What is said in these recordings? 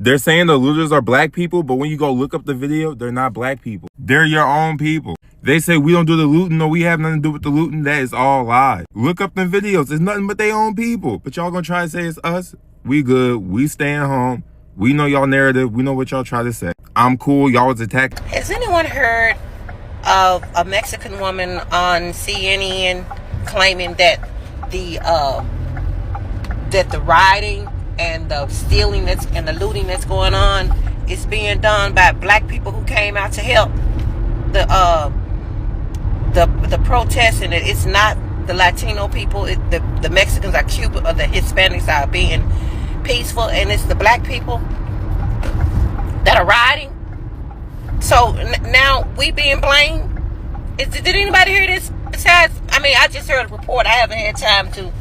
They're saying the looters are black people, but when you go look up the video, they're not black people. They're your own people. They say we don't do the looting, no, we have nothing to do with the looting. That is all lies. Look up them videos. It's nothing but their own people. But y'all gonna try to say it's us? We good. We staying home. We know y'all narrative. We know what y'all try to say. I'm cool. Y'all was attacked. Has anyone heard of a Mexican woman on CNN claiming that the rioting and the stealing and the looting that's going on is being done by black people who came out to help the protests, and it's not the Latino people, the Mexicans or Cuban or the Hispanics are being peaceful, and it's the black people that are rioting. So now we being blamed. Did anybody hear this? Besides, I mean, I just heard a report. I haven't had time to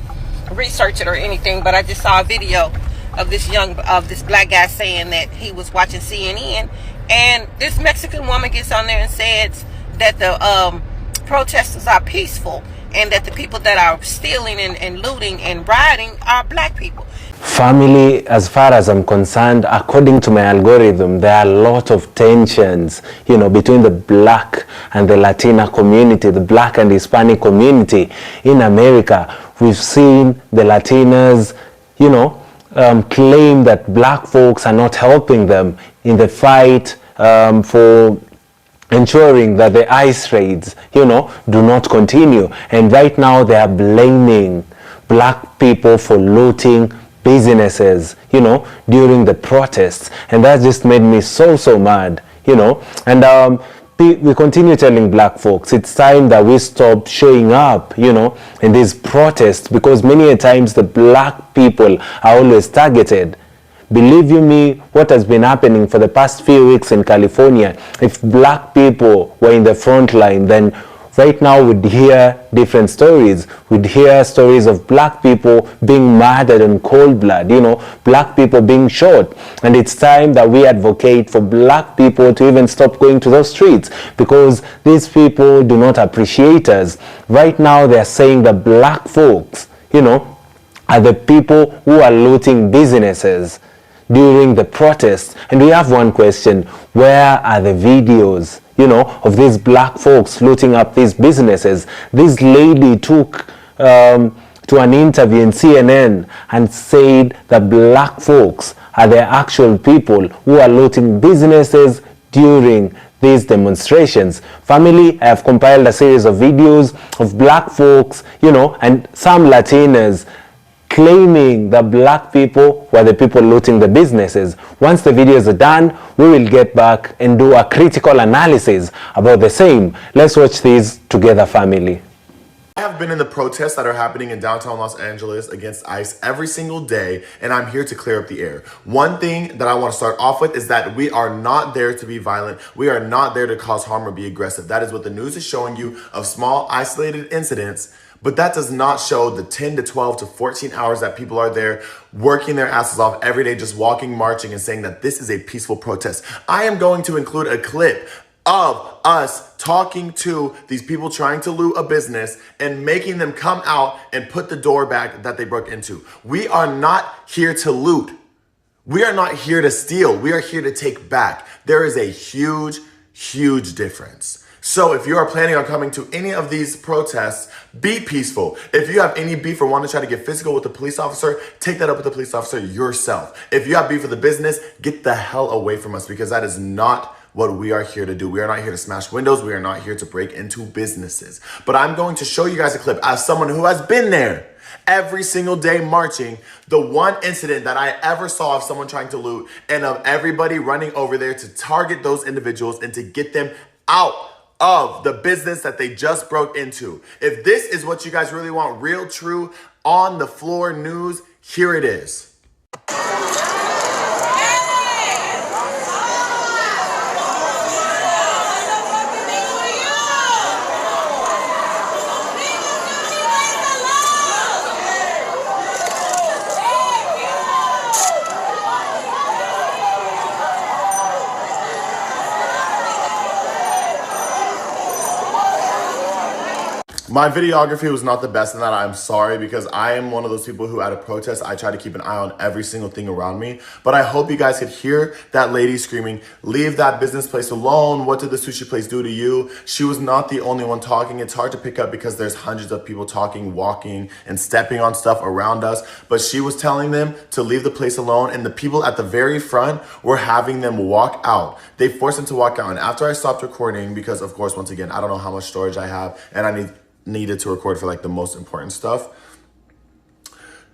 research it or anything, but I just saw a video of this black guy saying that he was watching CNN, and this Mexican woman gets on there and says that the protesters are peaceful and that the people that are stealing and looting and rioting are black people. Family, as far as I'm concerned, according to my algorithm, there are a lot of tensions, between the black and the Latina community, the black and Hispanic community in America. We've seen the Latinas, claim that black folks are not helping them in the fight for ensuring that the ICE raids, do not continue. And right now they are blaming black people for looting businesses, during the protests. And that just made me so mad, And we continue telling black folks it's time that we stop showing up, in these protests, because many a times the black people are always targeted. Believe you me, what has been happening for the past few weeks in California, if black people were in the front line, then right now we'd hear different stories. We'd hear stories of black people being murdered in cold blood, black people being shot. And it's time that we advocate for black people to even stop going to those streets, because these people do not appreciate us. Right now they're saying that black folks, are the people who are looting businesses during the protests. And we have one question: where are the videos, of these black folks looting up these businesses? This lady took to an interview in CNN and said that black folks are the actual people who are looting businesses during these demonstrations. Family, I have compiled a series of videos of black folks, and some Latinas claiming that black people were the people looting the businesses. Once the videos are done, we will get back and do a critical analysis about the same. Let's watch these together, family. I have been in the protests that are happening in downtown Los Angeles against ICE every single day, and I'm here to clear up the air. One thing that I want to start off with is that we are not there to be violent. We are not there to cause harm or be aggressive. That is what the news is showing you, of small isolated incidents. But that does not show the 10 to 12 to 14 hours that people are there working their asses off every day, just walking, marching, and saying that this is a peaceful protest. I am going to include a clip of us talking to these people trying to loot a business and making them come out and put the door back that they broke into. We are not here to loot. We are not here to steal. We are here to take back. There is a huge difference. So if you are planning on coming to any of these protests, be peaceful. If you have any beef or want to try to get physical with the police officer, take that up with the police officer yourself. If you have beef with the business, get the hell away from us, because that is not what we are here to do. We are not here to smash windows. We are not here to break into businesses. But I'm going to show you guys a clip as someone who has been there every single day marching. The one incident that I ever saw of someone trying to loot, and of everybody running over there to target those individuals and to get them out of the business that they just broke into. If this is what you guys really want, real, true, on the floor news, here it is. My videography was not the best in that. I'm sorry, because I am one of those people who at a protest, I try to keep an eye on every single thing around me. But I hope you guys could hear that lady screaming, leave that business place alone. What did the sushi place do to you? She was not the only one talking. It's hard to pick up because there's hundreds of people talking, walking, and stepping on stuff around us. But she was telling them to leave the place alone, and the people at the very front were having them walk out. They forced them to walk out. And after I stopped recording, because of course, once again, I don't know how much storage I have, and I needed to record for like the most important stuff,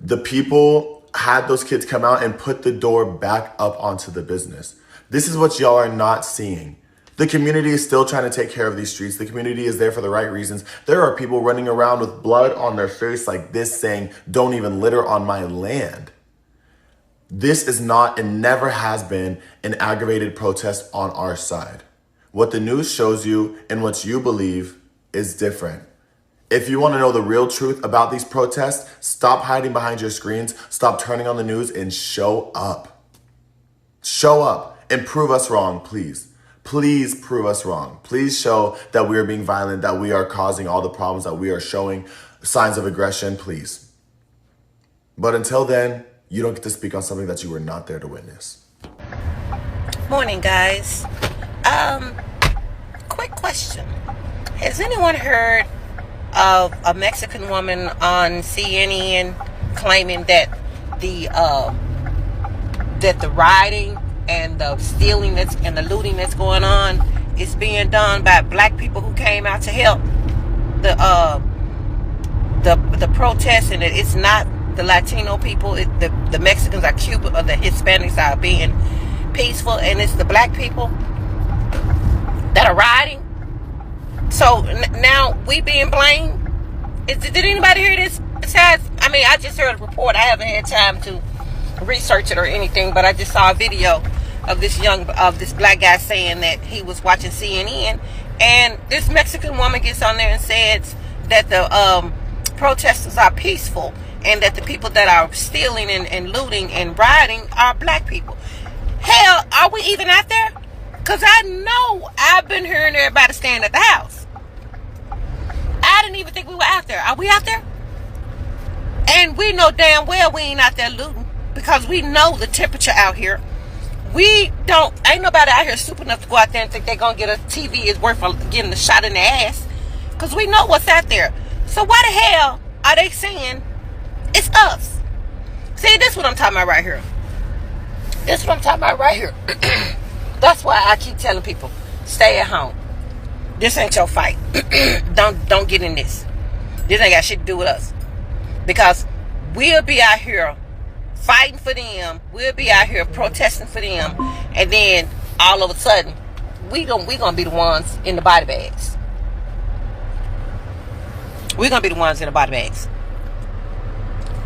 the people had those kids come out and put the door back up onto the business. This is what y'all are not seeing. The community is still trying to take care of these streets. The community is there for the right reasons. There are people running around with blood on their face like this saying, don't even litter on my land. This is not and never has been an aggravated protest on our side. What the news shows you and what you believe is different. If you want to know the real truth about these protests, stop hiding behind your screens, stop turning on the news, and show up. Show up and prove us wrong, please. Please prove us wrong. Please show that we are being violent, that we are causing all the problems, that we are showing signs of aggression, please. But until then, you don't get to speak on something that you were not there to witness. Morning, guys. Quick question. Has anyone heard of a Mexican woman on CNN claiming that the rioting and the stealing and the looting that's going on is being done by black people who came out to help the protests, and that it's not the Latino people, the Mexicans or Cuban or the Hispanics are being peaceful, and it's the black people that are rioting? So now we being blamed. Did anybody hear this? Besides, I just heard a report. I haven't had time to research it or anything, but I just saw a video of this black guy saying that he was watching CNN, and this Mexican woman gets on there and says that the protesters are peaceful, and that the people that are stealing and looting and rioting are black people. Hell, are we even out there? Because I know I've been hearing everybody staying at the house. I didn't even think we were out there. Are we out there? And we know damn well we ain't out there looting, because we know the temperature out here. Ain't nobody out here stupid enough to go out there and think they're going to get a TV is worth of getting a shot in the ass. Because we know what's out there. So why the hell are they saying it's us? See, this is what I'm talking about right here. This is what I'm talking about right here. That's why I keep telling people, stay at home. This ain't your fight. Don't get in this. This ain't got shit to do with us. Because we'll be out here fighting for them. We'll be out here protesting for them. And then all of a sudden, we gonna be the ones in the body bags. We're gonna be the ones in the body bags.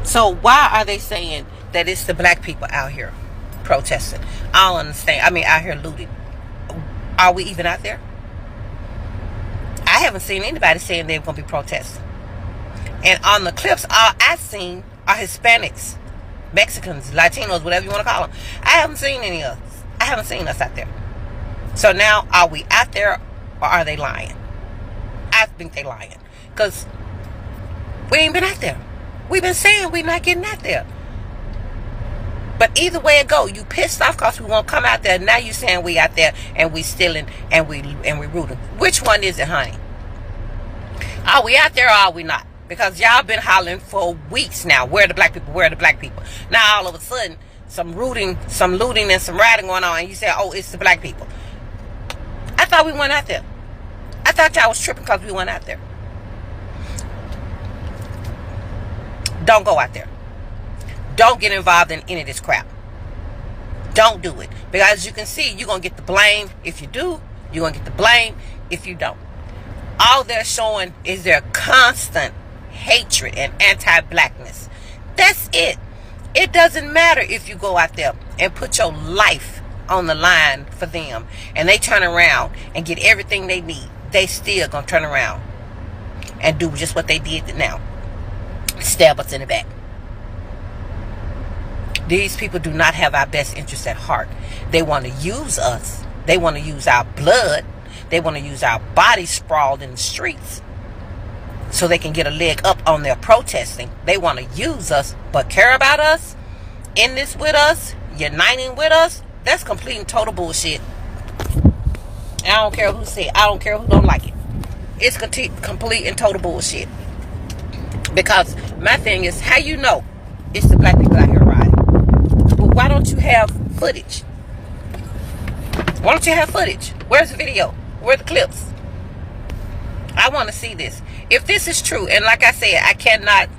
So why are they saying that it's the black people out here protesting? I don't understand. Out here looting. Are we even out there? I haven't seen anybody saying they're going to be protesting. And on the clips, all I've seen are Hispanics, Mexicans, Latinos, whatever you want to call them. I haven't seen any of us. I haven't seen us out there. So now, are we out there, or are they lying? I think they lying. Because we ain't been out there. We've been saying we're not getting out there. But either way it go, you pissed off because we won't come out there. Now you saying we out there and we stealing and we rooting. Which one is it, honey? Are we out there or are we not? Because y'all been hollering for weeks now. Where are the black people? Where are the black people? Now all of a sudden, some looting and some rioting going on, and you say, oh, it's the black people. I thought we went out there. I thought y'all was tripping because we went out there. Don't go out there. Don't get involved in any of this crap. Don't do it. Because as you can see, you're going to get the blame if you do. You're going to get the blame if you don't. All they're showing is their constant hatred and anti-blackness. That's it. It doesn't matter if you go out there and put your life on the line for them and they turn around and get everything they need. They still going to turn around and do just what they did now. Stab us in the back. These people do not have our best interests at heart. They want to use us. They want to use our blood. They want to use our bodies sprawled in the streets so they can get a leg up on their protesting. They want to use us, but care about us, in this with us, uniting with us. That's complete and total bullshit. I don't care who say it. I don't care who don't like it. It's complete and total bullshit. Because my thing is, how you know it's the black people out here riding? Well, why don't you have footage? Why don't you have footage? Where's the video? Where are the clips? I want to see this. If this is true, and like I said, I cannot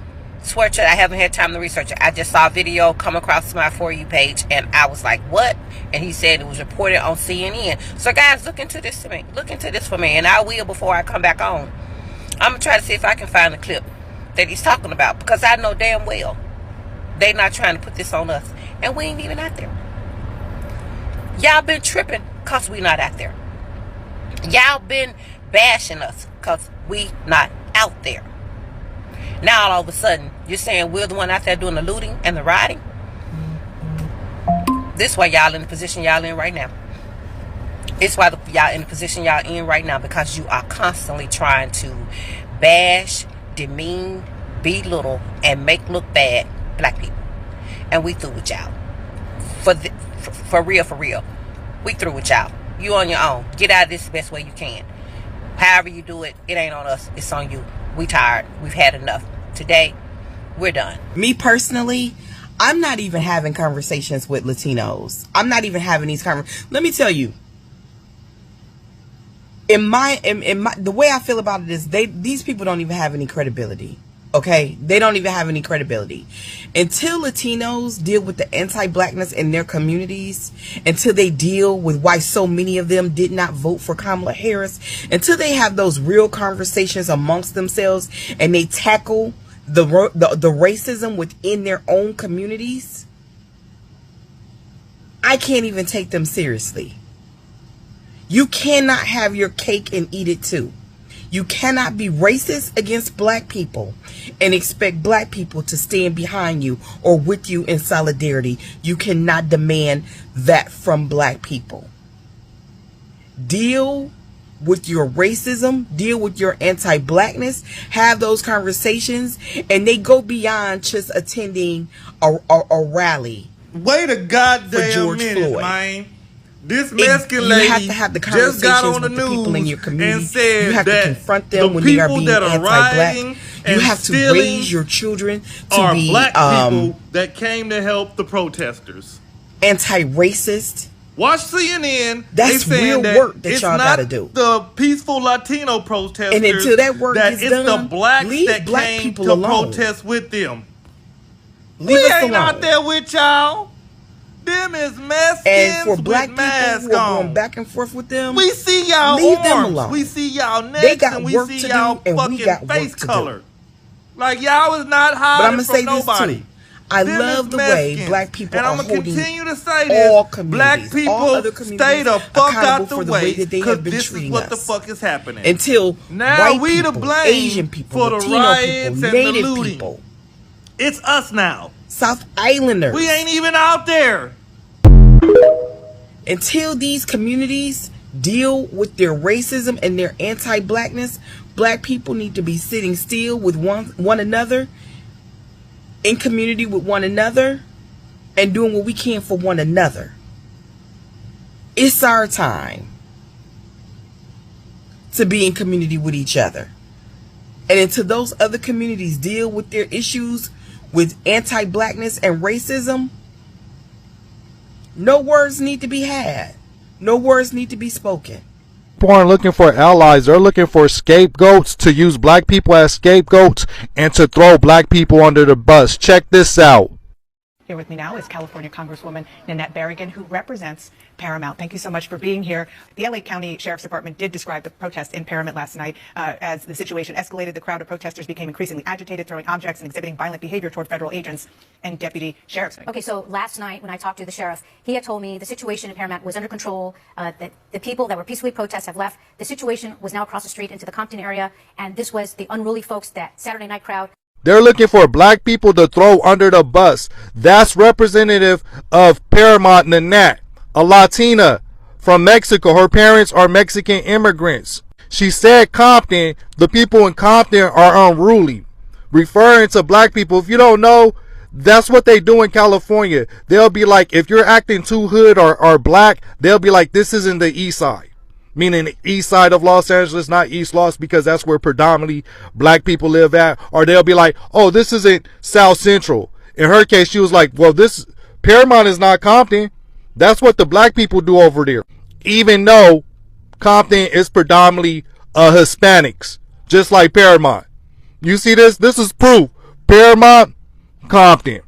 swear to it. I haven't had time to research it. I just saw a video come across my For You page, and I was like, what? And he said it was reported on CNN. So guys, look into this to me. Look into this for me, and I will before I come back on. I'm going to try to see if I can find the clip that he's talking about, because I know damn well they not trying to put this on us, and we ain't even out there. Y'all been tripping because we not out there. Y'all been bashing us because we not out there. Now all of a sudden you're saying we're the one out there doing the looting and the rioting. This is why y'all in the position y'all in right now. It's why y'all in the position y'all in right now, because you are constantly trying to bash, demean, belittle, and make look bad black people. And we through with y'all. For real. We through with y'all. You on your own. Get out of this the best way you can. However you do it, it ain't on us. It's on you. We tired. We've had enough. Today, we're done. Me personally, I'm not even having conversations with Latinos. I'm not even having these conversations. Let me tell you. In my the way I feel about it is these people don't even have any credibility. Okay, they don't even have any credibility until Latinos deal with the anti-blackness in their communities, until they deal with why so many of them did not vote for Kamala Harris, until they have those real conversations amongst themselves and they tackle the racism within their own communities. I can't even take them seriously. You cannot have your cake and eat it too. You cannot be racist against black people and expect black people to stand behind you or with you in solidarity. You cannot demand that from black people. Deal with your racism, deal with your anti-blackness, have those conversations, and they go beyond just attending a rally. Wait a goddamn George minute, Floyd. Man. This Mexican lady you have to have the just got on the with the people in your news community. and said you have that to confront them the when they are people being that are anti-black. rioting You and have to stealing raise your children to are be black people that came to help the protesters. Anti-racist. Watch CNN. That's they real that work that it's y'all not gotta do. The peaceful Latino protesters. And until that work that gets it's done, the blacks leave that black came people to alone. protest with them. Leave we us ain't alone. out there with y'all. Them is Mexicans And for black with people masks who are on. going back and forth with them, We see y'all leave them arms. alone. We see y'all necks. They got and we work see to y'all do, and we fucking got work face to do. color. Like y'all is not But I'm hiding gonna from say this nobody. too. I Them love is the way Mexicans. black people and are I'm gonna holding continue to say all this. communities, Black all people other stay communities the fuck accountable out the for the way way, that they because have been this is treating what the us. fuck is happening. Until now white we people, to blame Asian people, for the Latino riots people, and Native the looting. people, It's us now. South Islanders. We ain't even out there. Until these communities deal with their racism and their anti-blackness, black people need to be sitting still with one another, in community with one another, and doing what we can for one another. It's our time to be in community with each other. And until those other communities deal with their issues with anti-blackness and racism, no words need to be had. No words need to be spoken. People aren't looking for allies. They're looking for scapegoats, to use black people as scapegoats and to throw black people under the bus. Check this out. Here with me now is California Congresswoman Nanette Berrigan, who represents Paramount. Thank you so much for being here. The LA County Sheriff's Department did describe the protest in Paramount last night as the situation escalated. The crowd of protesters became increasingly agitated, throwing objects and exhibiting violent behavior toward federal agents and deputy sheriffs. Okay, so last night when I talked to the sheriff, he had told me the situation in Paramount was under control, that the people that were peacefully protest have left. The situation was now across the street into the Compton area, and this was the unruly folks, that Saturday night crowd. They're looking for black people to throw under the bus. That's representative of Paramount Nanette, a Latina from Mexico. Her parents are Mexican immigrants. She said Compton, the people in Compton are unruly, referring to black people. If you don't know, that's what they do in California. They'll be like, if you're acting too hood or black, they'll be like, this isn't the east side. Meaning the east side of Los Angeles, not East Los, because that's where predominantly black people live at. Or they'll be like, oh, this isn't South Central. In her case, she was like, well, this Paramount is not Compton. That's what the black people do over there. Even though Compton is predominantly Hispanics, just like Paramount. You see this? This is proof. Paramount, Compton.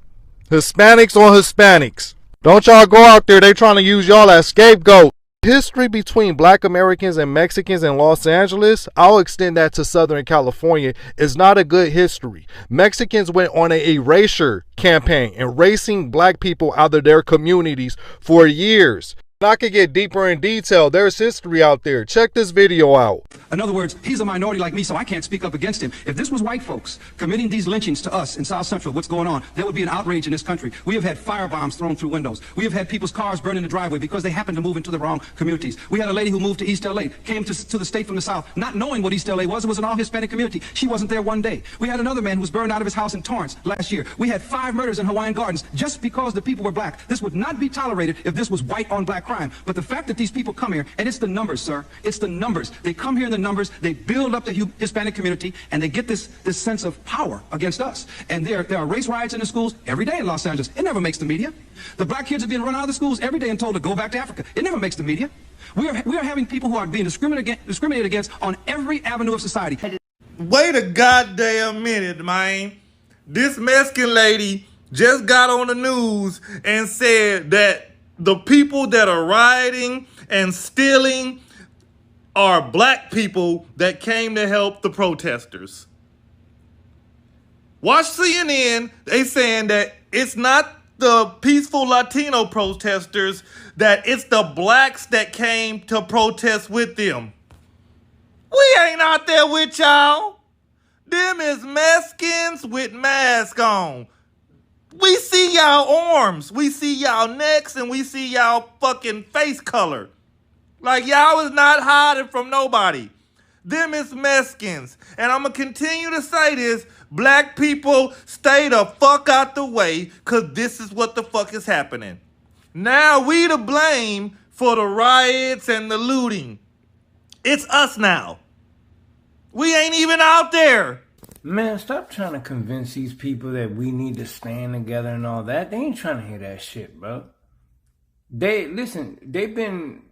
Hispanics on Hispanics. Don't y'all go out there, they trying to use y'all as scapegoat. History between black Americans and Mexicans in Los Angeles, I'll extend that to Southern California, is not a good history. Mexicans went on an erasure campaign, erasing black people out of their communities for years. I could get deeper in detail. There's history out there. Check this video out. In other words, he's a minority like me, so I can't speak up against him. If this was white folks committing these lynchings to us in South Central, what's going on, there would be an outrage in this country. We have had firebombs thrown through windows. We have had people's cars burned in the driveway because they happened to move into the wrong communities. We had a lady who moved to East LA, came to the state from the South, not knowing what East LA was. It was an all-Hispanic community. She wasn't there one day. We had another man who was burned out of his house in Torrance last year. We had 5 murders in Hawaiian Gardens just because the people were black. This would not be tolerated if this was white on black crime. But the fact that these people come here, and it's the numbers, sir. It's the numbers. They come here in the numbers, they build up the Hispanic community, and they get this sense of power against us. And there are race riots in the schools every day in Los Angeles. It never makes the media. The black kids are being run out of the schools every day and told to go back to Africa. It never makes the media. We are having people who are being discriminated against on every avenue of society. Wait a goddamn minute, man. This Mexican lady just got on the news and said that the people that are rioting and stealing are black people that came to help the protesters. Watch CNN. They saying that it's not the peaceful Latino protesters, that it's the blacks that came to protest with them. We ain't out there with y'all. Them is Mexicans with masks on. We see y'all arms, we see y'all necks, and we see y'all fucking face color. Like y'all is not hiding from nobody. Them is Mexicans. And I'm going to continue to say this. Black people, stay the fuck out the way, because this is what the fuck is happening. Now we to blame for the riots and the looting. It's us now. We ain't even out there. Man, stop trying to convince these people that we need to stand together and all that. They ain't trying to hear that shit, bro. They've been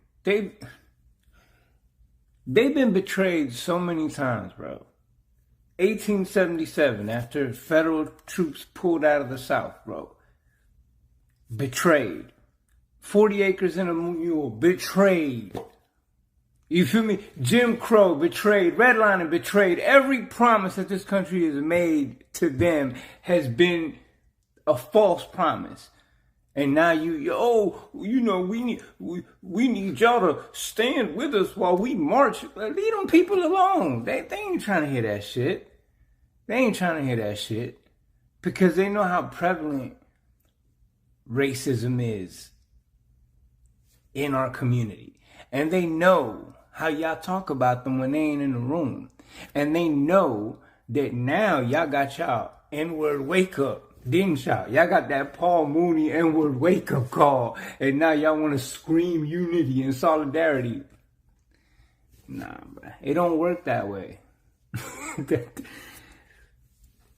betrayed so many times, bro. 1877, after federal troops pulled out of the South, bro. Betrayed. 40 acres and a mule, betrayed. You feel me? Jim Crow, betrayed. Redlining, betrayed. Every promise that this country has made to them has been a false promise. And now we need y'all to stand with us while we march. Leave them people alone. They ain't trying to hear that shit. They ain't trying to hear that shit. Because they know how prevalent racism is in our community. And they know how y'all talk about them when they ain't in the room. And they know that now y'all got y'all N-word wake up, didn't y'all? Y'all got that Paul Mooney N-word wake up call. And now y'all want to scream unity and solidarity. Nah, bro. It don't work that way.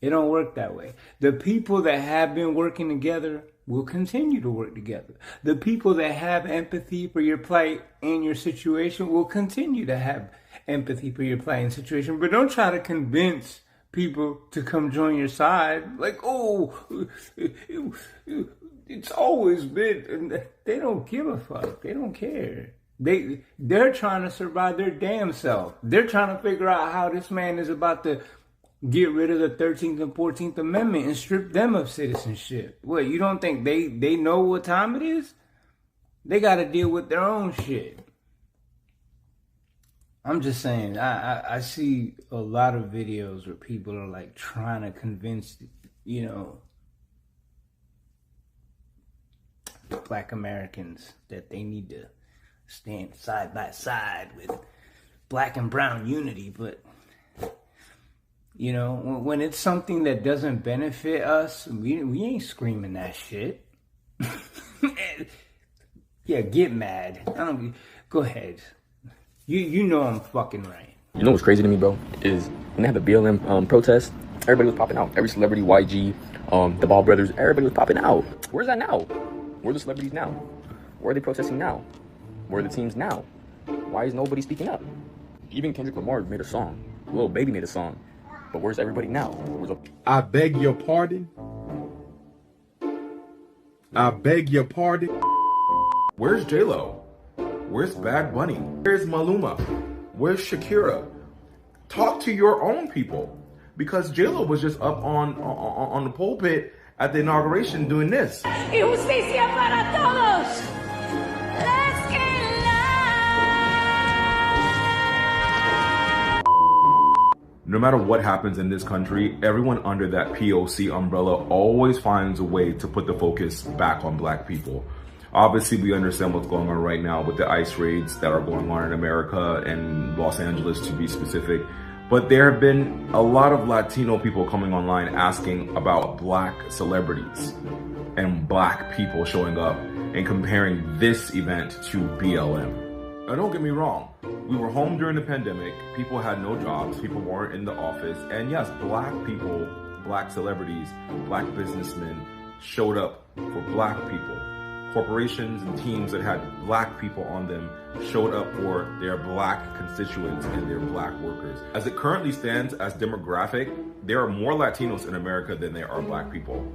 It don't work that way. The people that have been working together will continue to work together. The people that have empathy for your plight and your situation will continue to have empathy for your plight and situation. But don't try to convince people to come join your side. Like, oh, it's always been. They don't give a fuck. They don't care. They're trying to survive their damn self. They're trying to figure out how this man is about to get rid of the 13th and 14th Amendment and strip them of citizenship. What, you don't think they know what time it is? They got to deal with their own shit. I'm just saying, I see a lot of videos where people are like trying to convince, Black Americans that they need to stand side by side with black and brown unity, but you know, when it's something that doesn't benefit us, we ain't screaming that shit. Yeah, get mad. Go ahead. You know I'm fucking right. You know what's crazy to me, bro, is when they had the BLM protest, everybody was popping out. Every celebrity, YG, the Ball brothers, everybody was popping out. Where's that now? Where are the celebrities now? Where are they protesting now? Where are the teams now? Why is nobody speaking up? Even Kendrick Lamar made a song. Lil Baby made a song. But where's everybody now? I beg your pardon. I beg your pardon. Where's J-Lo? Where's Bad Bunny? Where's Maluma? Where's Shakira? Talk to your own people. Because J-Lo was just up on the pulpit at the inauguration doing this. Y justicia para todos. Let's get loud. No matter what happens in this country, everyone under that POC umbrella always finds a way to put the focus back on black people. Obviously, we understand what's going on right now with the ICE raids that are going on in America and Los Angeles, to be specific. But there have been a lot of Latino people coming online asking about black celebrities and black people showing up and comparing this event to BLM. Now, don't get me wrong. We were home during the pandemic. People had no jobs. People weren't in the office. And yes, black people, black celebrities, black businessmen showed up for black people. Corporations and teams that had black people on them showed up for their black constituents and their black workers. As it currently stands as demographic, there are more Latinos in America than there are black people.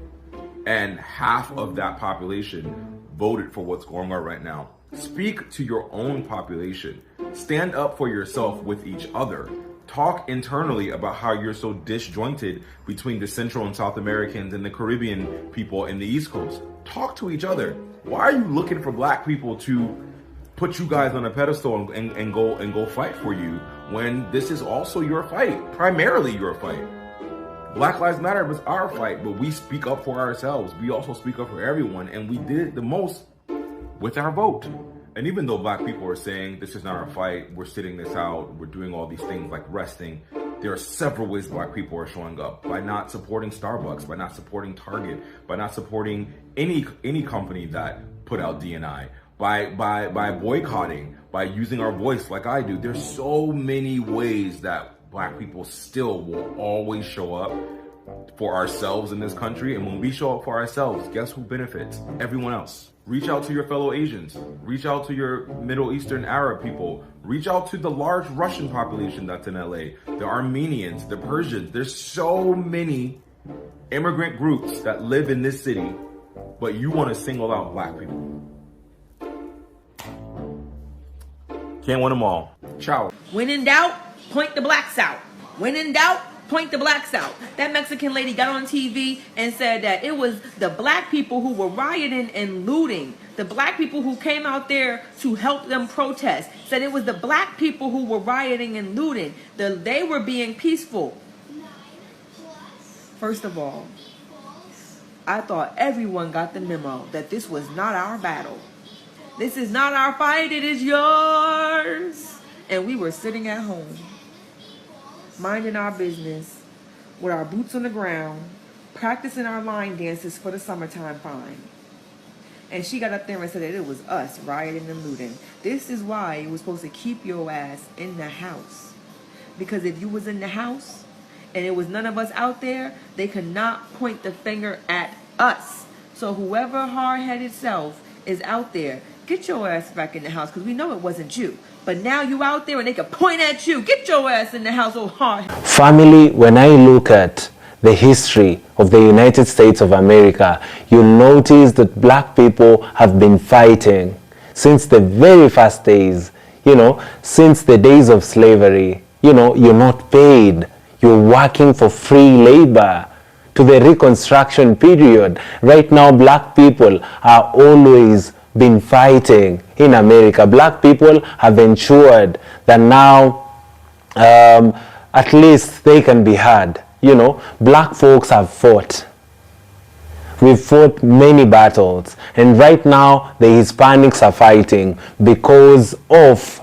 And half of that population voted for what's going on right now. Speak to your own population. Stand up for yourself with each other. Talk internally about how you're so disjointed between the Central and South Americans and the Caribbean people in the East Coast. Talk to each other. Why are you looking for black people to put you guys on a pedestal and go fight for you when this is also your fight, primarily your fight? Black Lives Matter was our fight, but we speak up for ourselves. We also speak up for everyone, and we did it the most with our vote. And even though black people are saying this is not our fight, we're sitting this out, we're doing all these things like resting, there are several ways black people are showing up by not supporting Starbucks, by not supporting Target, by not supporting any company that put out D&I, by boycotting, by using our voice like I do. There's so many ways that black people still will always show up for ourselves in this country. And when we show up for ourselves, guess who benefits? Everyone else. Reach out to your fellow Asians. Reach out to your Middle Eastern Arab people. Reach out to the large Russian population that's in LA. The Armenians, the Persians. There's so many immigrant groups that live in this city, but you want to single out black people. Can't win them all. Ciao. When in doubt, point the blacks out. When in doubt, point the blacks out. That Mexican lady got on TV and said that it was the black people who were rioting and looting. The black people who came out there to help them protest. Said it was the black people who were rioting and looting. They were being peaceful. First of all, I thought everyone got the memo that this was not our battle. This is not our fight, it is yours. And we were sitting at home, minding our business, with our boots on the ground, practicing our line dances for the summertime fine. And she got up there and said that it was us rioting and looting. This is why you were supposed to keep your ass in the house. Because if you was in the house and it was none of us out there, they could not point the finger at us. So whoever hard-headed self is out there, get your ass back in the house, because we know it wasn't you. But now you out there and they can point at you. Get your ass in the house, oh hard. Family, when I look at the history of the United States of America, you'll notice that black people have been fighting since the very first days, since the days of slavery. You're not paid. You're working for free labor to the Reconstruction period. Right now, black people are always been fighting in America. Black people have ensured that now at least they can be heard. Black folks have fought. We've fought many battles, and right now the Hispanics are fighting because of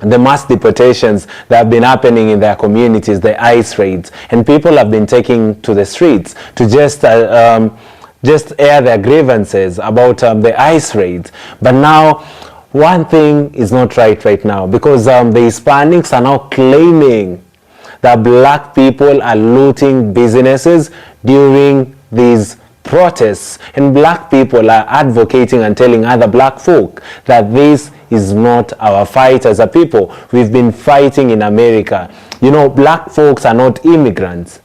the mass deportations that have been happening in their communities, the ICE raids, and people have been taking to the streets to just air their grievances about the ICE raids. But now, one thing is not right now, because the Hispanics are now claiming that black people are looting businesses during these protests, and black people are advocating and telling other black folk that this is not our fight as a people. We've been fighting in America. You know, black folks are not immigrants.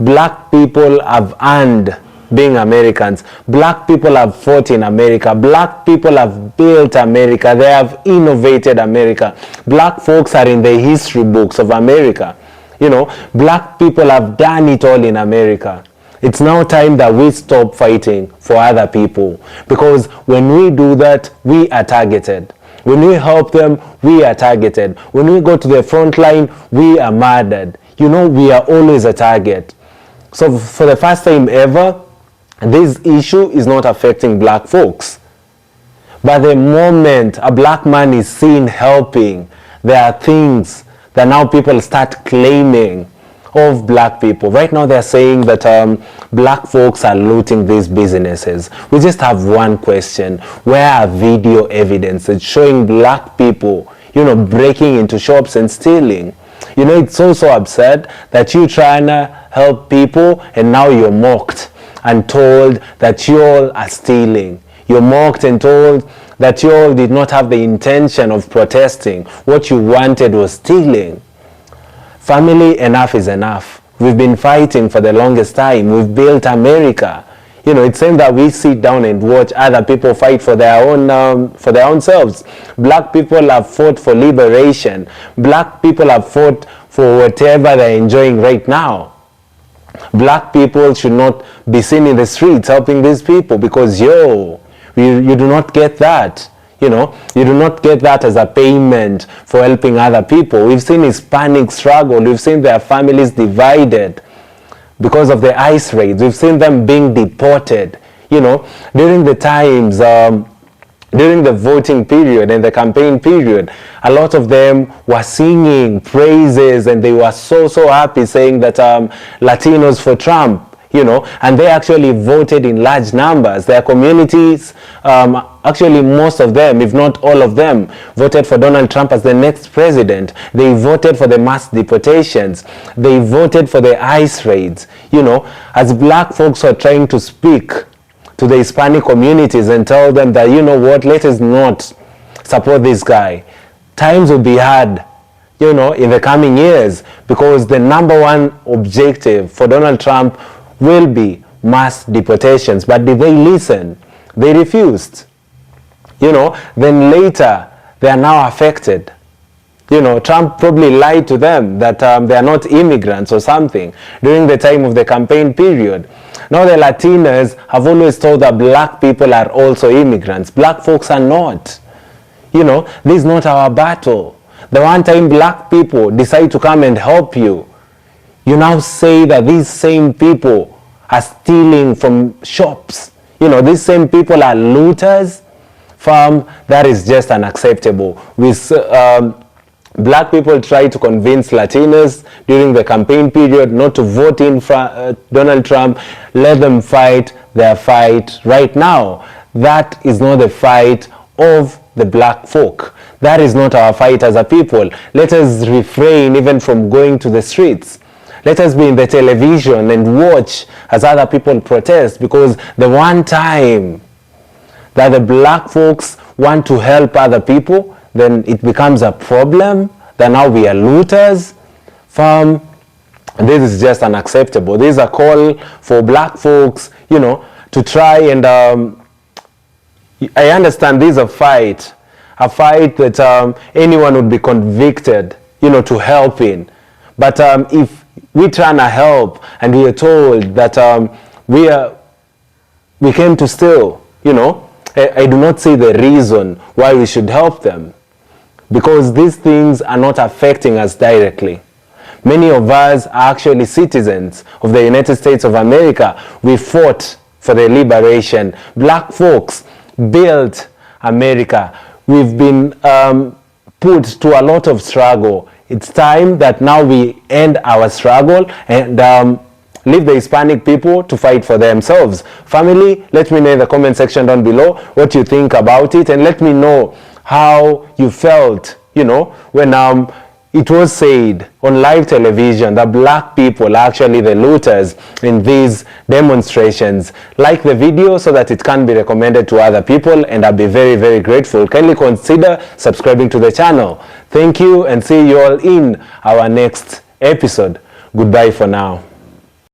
Black people have earned being Americans. Black people have fought in America. Black people have built America. They have innovated America. Black folks are in the history books of America. You know, black people have done it all in America. It's now time that we stop fighting for other people, because when we do that, we are targeted. When we help them, we are targeted. When we go to the front line, we are murdered. You know, we are always a target. So for the first time ever, this issue is not affecting black folks. But the moment a black man is seen helping, there are things that now people start claiming of black people. Right now they're saying that black folks are looting these businesses. We just have one question. Where are video evidence that's showing black people, you know, breaking into shops and stealing? You know, it's so absurd that you're trying to help people and now you're mocked and told that you all are stealing. You're mocked and told that you all did not have the intention of protesting. What you wanted was stealing. Family, enough is enough. We've been fighting for the longest time. We've built America. You know, it's time that we sit down and watch other people fight for their own selves. Black people have fought for liberation. Black people have fought for whatever they're enjoying right now. Black people should not be seen in the streets helping these people, because you do not get that. You know, you do not get that as a payment for helping other people. We've seen Hispanic struggle. We've seen their families divided because of the ICE raids. We've seen them being deported. You know, during the times, during the voting period and the campaign period, a lot of them were singing praises and they were so happy, saying that Latinos for Trump. You know, and they actually voted in large numbers. Their communities, actually most of them, if not all of them, voted for Donald Trump as the next president. They voted for the mass deportations. They voted for the ICE raids. You know, as black folks are trying to speak to the Hispanic communities and tell them that, you know what, let us not support this guy. Times will be hard, you know, in the coming years, because the number one objective for Donald Trump will be mass deportations. But did they listen? They refused. You know, then later they are now affected. You know, Trump probably lied to them that they are not immigrants or something during the time of the campaign period. Now the Latinos have always told that black people are also immigrants. Black folks are not. You know, this is not our battle. The one time black people decide to come and help you, you now say that these same people are stealing from shops. You know, these same people are looters. That is just unacceptable. Black people try to convince Latinos during the campaign period not to vote in Donald Trump. Let them fight their fight right now. That is not the fight of the black folk. That is not our fight as a people. Let us refrain even from going to the streets. Let us be in the television and watch as other people protest, because the one time that the black folks want to help other people, then it becomes a problem that now we are looters. This is just unacceptable. This is a call for black folks, you know, to try and I understand this is a fight that anyone would be convicted, you know, to help in. But if we're trying to help and we are told that we came to steal, you know, I do not see the reason why we should help them, because these things are not affecting us directly. Many of us are actually citizens of the United States of America. We fought for the liberation. Black folks built America. We've been put to a lot of struggle. It's time that now we end our struggle and leave the Hispanic people to fight for themselves. Family, let me know in the comment section down below what you think about it, and let me know how you felt, you know, when it was said on live television that black people are actually the looters in these demonstrations. Like the video so that it can be recommended to other people, and I'll be very, very grateful. Kindly consider subscribing to the channel. Thank you, and see you all in our next episode. Goodbye for now.